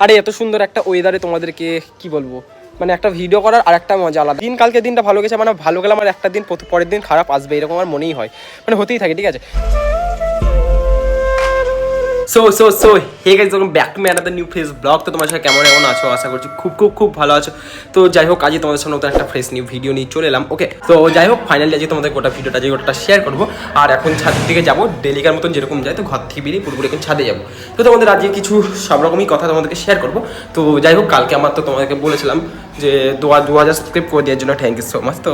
আরে এত সুন্দর একটা ওয়েদারে তোমাদেরকে কি বলবো, মানে একটা ভিডিও করার আর একটা মজা আলাদা। কালকে দিনটা ভালো গেছে, মানে ভালো গেলে আমার একটা দিন পরের দিন খারাপ আসবে, এরকম আমার মনেই হয়, মানে হতেই থাকে, ঠিক আছে। So hey guys, welcome back to my another new fresh blog. তো তোমার সাথে কেমন আছো, আশা করছি খুব ভালো আছো। তো যাই হোক, আজকে তোমাদের সামনে নতুন একটা ফ্রেশ নিউ ভিডিও নিয়ে চলে এলাম। ওকে, তো যাই হোক, ফাইনালি আজকে তোমাদের গোটা শেয়ার করবো। আর এখন ছাদের দিকে যাবো, ডেলিকার মতন যেরকম যায়, তো ঘর থেকে বেরিয়ে পুরোপুরি এখন ছাদে যাবো। তো তোমাদের আজকে কিছু সব রকমই কথা তোমাদেরকে শেয়ার করবো। তো যাই হোক, কালকে আমার তো তোমাদেরকে বলেছিলাম যে 2000 সাবস্ক্রাইব করে দেওয়ার জন্য থ্যাংক ইউ সো মাচ। তো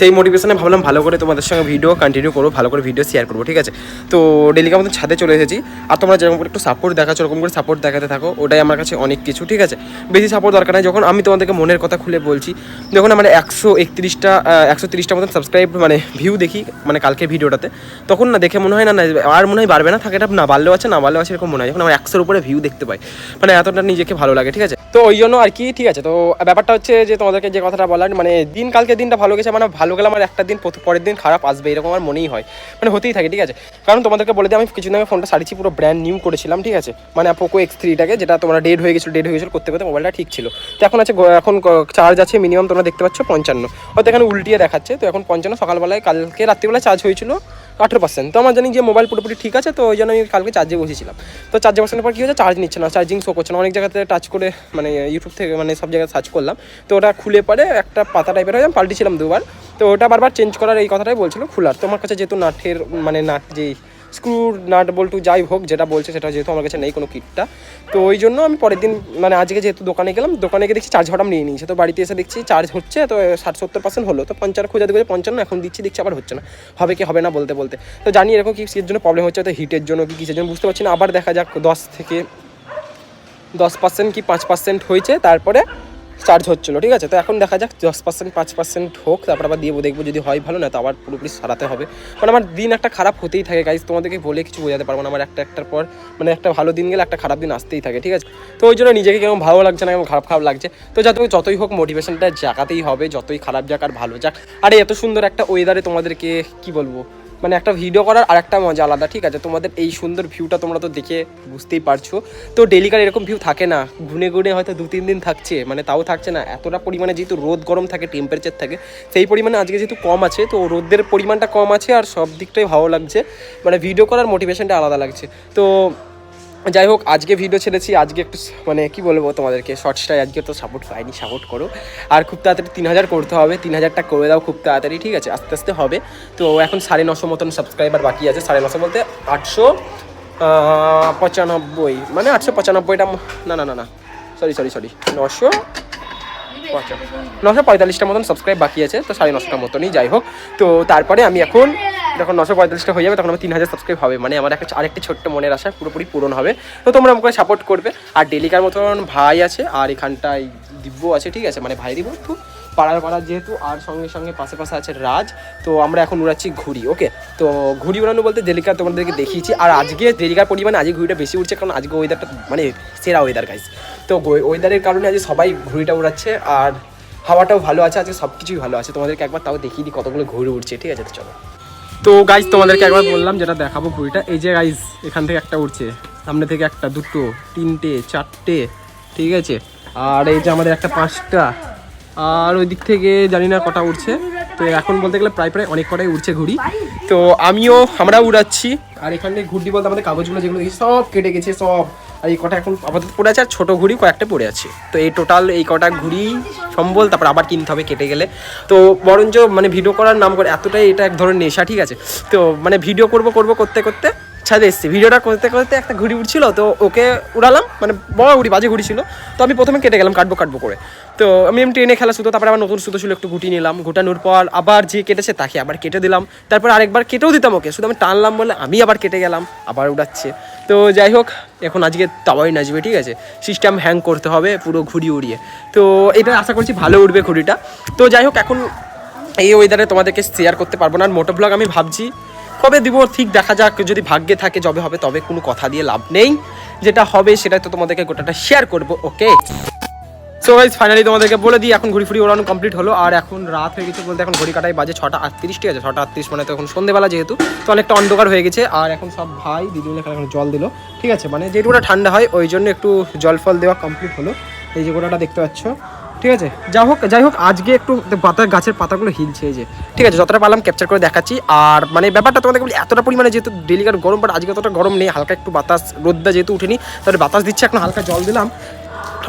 সেই মোটিভেশনে ভাবলাম ভালো করে তোমাদের সঙ্গে ভিডিও কন্টিনিউ করবো, ভালো করে ভিডিও শেয়ার করবো, ঠিক আছে। তো ডেলিকার মধ্যে ছাদে চলে এসেছি। আর তোমরা যেরকম করে একটু সাপোর্ট দেখাচ্ছ, ওরকম করে সাপোর্ট দেখাতে থাকো, ওটাই আমার কাছে অনেক কিছু, ঠিক আছে। বেশি সাপোর্ট দরকার নেই। যখন আমি তোমাদেরকে মনের কথা খুলে বলছি, যখন আমার 130টা মতন সাবস্ক্রাইব মানে ভিউ দেখি, মানে কালকে ভিডিওটাতে, তখন না দেখে মনে হয় না আর মনে হয় বাড়বে না, থাকে এটা না বাড়লেও আছে এরকম মনে হয়। যখন আমার 100-র উপরে ভিউ দেখতে পাই, মানে এতটা নিজেকে ভালো লাগে, ঠিক আছে। তো ওই জন্য আর কি, ঠিক আছে। তো ব্যাপারটা হচ্ছে যে তোমাদেরকে যে কথাটা বলার, মানে কালকে দিনটা ভালো গেছে, মানে ভালো গেলে আমার একটা দিন পরের দিন খারাপ আসবে, এরকম আমার মনেই হয়, মানে হতেই থাকে, ঠিক আছে। কারণ তোমাদেরকে বলে দিই, আমি কিছুদিন আগে ফোনটা সারিয়েছি, পুরো ব্র্যান্ড নিউ করেছিলাম, ঠিক আছে। মানে পোকো X3টাকে, যেটা তোমরা ডেড হয়ে গেছিলো করতে মোবাইলটা ঠিক ছিল। তো এখন চার্জ আছে মিনিমাম, তোমরা দেখতে পাচ্ছ 55, হয়তো এখানে উল্টিয়ে দেখাচ্ছে। তো এখন 55, সকালবেলায় কালকে রাত্রিবেলায় চার্জ হয়েছিল 18%। তো আমার জানি যে মোবাইল পুরোপুরি ঠিক আছে, তো ওই জন্য আমি কালকে চার্জে বসেছিলাম। তো চার্জে বসানোর পর কী হচ্ছে, চার্জ নিচ্ছে না, চার্জিং শো করছে না। অনেক জায়গাতে টাচ করে, মানে ইউটিউব থেকে, মানে সব জায়গায় সার্চ করলাম, তো ওটা খুলে পরে একটা পাতা টাইপের হয়ে পাল্টিছিলাম দুবার। তো ওটা বারবার চেঞ্জ করার এই কথাটাই বলছিল খোলার। তোমার কাছে যেহেতু নাটের, মানে নাট যেই স্ক্রু নাট বল্টু যাই হোক যেটা বলছে, সেটা যেহেতু আমার কাছে নেই কোনো কিটটা, তো ওই জন্য আমি পরের দিন, মানে আজকে যেহেতু দোকানে গেলাম, দোকানে গিয়ে দেখছি চার্জ হঠাৎ নিয়ে নিয়েছে। তো বাড়িতে এসে দেখছি চার্জ হচ্ছে, তো 60-70% হলো। তো 50 খোঁজাতে 55 এখন দেখছি আবার হচ্ছে না, হবে কি হবে না বলতে তো জানি এরকম কিসের জন্য প্রবলেম হচ্ছে, তো হিটের জন্য কি কিসের জন্য বুঝতে পারছি না। আবার দেখা যাক 10% কি 5% হয়েছে, তারপরে চার্জ হচ্ছিলো, ঠিক আছে। তো এখন দেখা যাক 10% 5% হোক, তারপর আবার দিয়ে দেখবো, যদি হয় ভালো, না তো আবার পুরোপুরি সারাতে হবে। মানে আমার দিন একটা খারাপ হতেই থাকে গাইজ, তোমাদেরকে বলে কিছু বোঝাতে পারবো না। আমার একটার পর, মানে একটা ভালো দিন গেলে একটা খারাপ দিন আসতেই থাকে, ঠিক আছে। তো ওই জন্য নিজেকে কেমন ভালো লাগছে না, কেমন খারাপ লাগছে। তো যতই হোক মোটিভেশনটা জাগাতেই হবে, যতই খারাপ যাক আর ভালো যাক। আরে এত সুন্দর একটা ওয়েদারে তোমাদেরকে কি বলবো, মানে একটা ভিডিও করার আর একটা মজা আলাদা, ঠিক আছে। তোমাদের এই সুন্দর ভিউটা তোমরা তো দেখে বুঝতেই পারছো। তো ডেলিকার এরকম ভিউ থাকে না, গুনে হয়তো 2-3 দিন থাকছে, মানে তাও থাকছে না এতটা পরিমাণে। যেহেতু রোদ গরম থাকে, টেম্পারেচার থাকে, সেই পরিমাণে আজকে যেহেতু কম আছে, তো রোদের পরিমাণটা কম আছে, আর সব দিকটাই ভালো লাগছে, মানে ভিডিও করার মোটিভেশনটা আলাদা লাগছে। তো যাই হোক, আজকে ভিডিও ছেড়েছি, আজকে একটু মানে কি বলবো তোমাদেরকে, শর্টসটাই আজকে তো সাপোর্ট পাইনি, সাপোর্ট করো। আর খুব তাড়াতাড়ি 3000 করতে হবে, 3000টা করে দাও খুব তাড়াতাড়ি, ঠিক আছে, আস্তে আস্তে হবে। তো এখন 950 মতন সাবস্ক্রাইবার বাকি আছে, 950 বলতে 895, মানে 895টা, না সরি 945টা মতন সাবস্ক্রাইব বাকি আছে, তো 950টার মতনই। যাই হোক, তো তারপরে আমি এখন যখন 945টা হয়ে যাবে, তখন আমার 3000 সাবস্ক্রাইব হবে, মানে আমার আরেকটি ছোট্ট মনের আশা পুরোপুরি পূরণ হবে। তো তোমরা আমাকে সাপোর্ট করবে। আর ডেলিকার মতন ভাই আছে, আর এখানটায় দিব্য আছে, ঠিক আছে, মানে ভাই দিব একটু পাড়ার যেহেতু, আর সঙ্গে পাশে আছে রাজ। তো আমরা এখন উড়াচ্ছি ঘুড়ি। ওকে, তো ঘুড়ি উড়ানো বলতে ডেলিকা তোমাদেরকে দেখিয়েছি। আর আজকে ডেলিকার পরিমাণে আজকে ঘুড়িটা বেশি উঠছে, কারণ আজকে ওয়েদারটা মানে সেরা ওয়েদার গাইস। তো ওয়েদারের কারণে আজকে সবাই ঘুড়িটা উড়াচ্ছে, আর হাওয়াটাও ভালো আছে, আজকে সব কিছুই ভালো আছে। তোমাদেরকে একবার তাও দেখিয়ে দিই কতগুলো ঘুড়ি উঠছে, ঠিক আছে। তো চলো, তো গাইজ তোমাদেরকে একবার বললাম যেটা দেখাবো ঘুড়িটা, এই যে গাইজ এখান থেকে একটা উঠছে, সামনে থেকে একটা, দুটো, তিনটে, চারটে, ঠিক আছে। আর এই যে আমাদের একটা 5টা, আর ওই দিক থেকে জানি না কটা উঠছে। তো এখন বলতে গেলে প্রায় অনেক কটাই উঠছে ঘুড়ি। তো আমরাও উড়াচ্ছি। আর এখানে ঘুড়ি বলতে আমাদের কাগজগুলো যেগুলো দেখি সব কেটে গেছে সব, আর এই কটা এখন আপাতত পড়ে আছে, আর ছোটো ঘুড়ি কয়েকটা পড়ে আছে। তো এই টোটাল এই কটা ঘুড়ি সম্বল, তারপর আবার কিনতে হবে কেটে গেলে। তো বরঞ্চ মানে ভিডিও করার নাম করে এতটাই এটা এক ধরনের নেশা, ঠিক আছে। তো মানে ভিডিও করতে ছাদে এসছি, ভিডিওটা করতে একটা ঘুড়ি উঠছিল, তো ওকে উড়ালাম, মানে বড় ঘুড়ি, বাজে ঘুড়ি ছিল। তো আমি প্রথমে কেটে গেলাম কাটবো করে। তো আমি ট্রেনে খেলা সুতো, তারপরে আবার নতুন সুতো ছিল, একটু গুটি নিলাম, গুটানোর পর আবার যে কেটেছে তাকে আবার কেটে দিলাম, তারপর আরেকবার কেটেও দিতাম ওকে, শুধু আমি টানলাম বলে আমি আবার কেটে গেলাম, আবার উড়াচ্ছে। তো যাই হোক, এখন আজকে তাওয়াই নাচবে, ঠিক আছে, সিস্টেম হ্যাং করতে হবে পুরো ঘুড়ি উড়িয়ে। তো এটা আশা করছি ভালো উঠবে ঘুড়িটা। তো যাই হোক, এখন এই ওয়েদারে তোমাদেরকে শেয়ার করতে পারবো না। আর মোটো ব্লগ আমি ভাবছি কবে দিব, ঠিক দেখা যাক, যদি ভাগ্যে থাকে যবে হবে, তবে কোনো কথা দিয়ে লাভ নেই, যেটা হবে সেটা তো তোমাদেরকে গোটাটা শেয়ার করবো। ওকে, সো গাইস ফাইনালি তোমাদেরকে বলে দিই এখন ঘুরি ফুরি ওড়ানো কমপ্লিট হলো আর এখন রাত হয়ে গেছে বলতে এখন ঘড়ি কাটায় বাজে 6:38 ঠিক আছে 6:38 মানে তো এখন সন্ধ্যেবেলা যেহেতু তো অনেকটা অন্ধকার হয়ে গেছে আর এখন সব ভাই দিদিগুলো এখন জল দিল ঠিক আছে মানে যেটুকুটা ঠান্ডা হয় ওই জন্য একটু জল ফল দেওয়া কমপ্লিট হলো এই যে গোটাটা দেখতে পাচ্ছ ঠিক আছে যাই হোক আজকে একটু পাতার গাছের পাতাগুলো হিলছে এই যে ঠিক আছে যতটা পারলাম ক্যাপচার করে দেখাচ্ছি আর মানে ব্যাপারটা তোমাদেরকে বলি এতটা পরিমাণে যেহেতু ডেলিকার গরম বাট আজকে অতটা গরম নেই হালকা একটু বাতাস রোদটা যেহেতু উঠেনি তাহলে বাতাস দিচ্ছে এখন হালকা জল দিলাম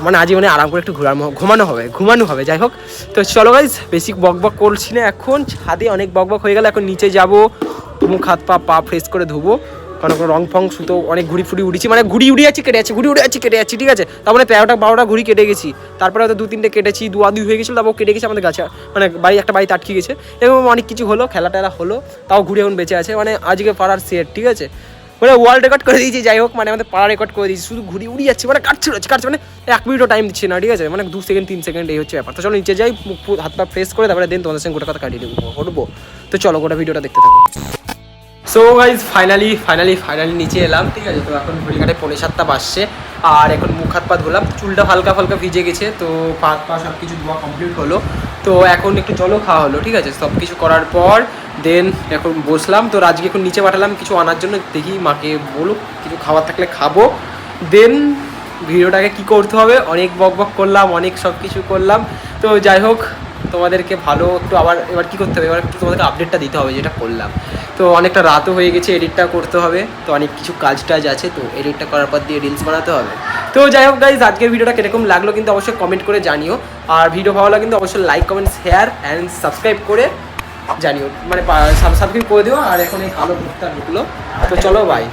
মানে আজই মানে আরাম করে একটু ঘুমানো হবে যাই হোক তো চলো গাইজ বেশি বক করছি না এখন ছাদে অনেক বক হয়ে গেল এখন নিচে যাবো মুখ হাত পা ফ্রেশ করে ধুবো কারণ রং ফং সুতো অনেক ঘুড়ি ফুড়ি উড়েছি মানে ঘুড়ি উড়ে যাচ্ছি কেটে যাচ্ছি ঠিক আছে তার মানে 13টা-12টা ঘুড়ি কেটে গেছি তারপরে হয়তো 2-3টে কেটেছি দুই হয়ে গেছিলো তারপর কেটে গেছি আমাদের গাছে মানে একটা বাড়ি আটকে গেছে এরকম অনেক কিছু হলো খেলা টেলা হলো তাও ঘুড়ি এখন বেঁচে আছে মানে আজকে পাড়ার সেট ঠিক আছে মানে ওয়ার্ল্ড রেকর্ড করে দিয়েছি যাই হোক মানে আমাদের পাড়া রেকর্ড করে দিয়েছি শুধু ঘুরি উড়ি যাচ্ছে মানে কাটছে মানে 1 মিনিটও টাইম দিচ্ছে না ঠিক আছে মানে 2 সেকেন্ড 3 সেকেন্ড এই হচ্ছে ব্যাপার তো চলো নিচে যাই মুখ হাত পা ফ্রেশ করে তারপরে দেন তোমাদের সঙ্গে গোটা কথা কাটিয়ে দেবো হটবো তো চলো গোটা ভিডিওটা দেখতে থাকো সো গাইজ ফাইনালি নিচে এলাম ঠিক আছে তো এখন ঘড়ি কাটে 6:45 বাজছে আর এখন মুখ হাত পা ধুলাম চুলটা হালকা ভিজে গেছে তো পা সব কিছু ধোয়া কমপ্লিট হলো তো এখন একটু জলও খাওয়া হলো ঠিক আছে সব কিছু করার পর দেন এখন বসলাম তো আজকে এখন নিচে পাঠালাম কিছু আনার জন্য দেখি মাকে বলুক কিছু খাবার থাকলে খাবো দেন ভিডিওটাকে কি করতে হবে অনেক বক করলাম অনেক সব কিছু করলাম তো যাই হোক তোমাদেরকে ভালো একটু এবার কী করতে হবে এবার একটু তোমাদেরকে আপডেটটা দিতে হবে যেটা করলাম তো অনেকটা রাতও হয়ে গেছে এডিটটা করতে হবে তো অনেক কিছু কাজ আছে তো এডিটটা করার পর দিয়ে রিলস বানাতে হবে তো যাই হোক গাইজ আজকের ভিডিওটা কীরকম লাগলো কিন্তু অবশ্যই কমেন্ট করে জানিও আর ভিডিও ভালো লাগলে কিন্তু অবশ্যই like comment share and subscribe করে জানিও মানে সাবস্ক্রাইব করে দিও আর এখন এই কালো ভুট্টা ঢুকলো তো চলো বাই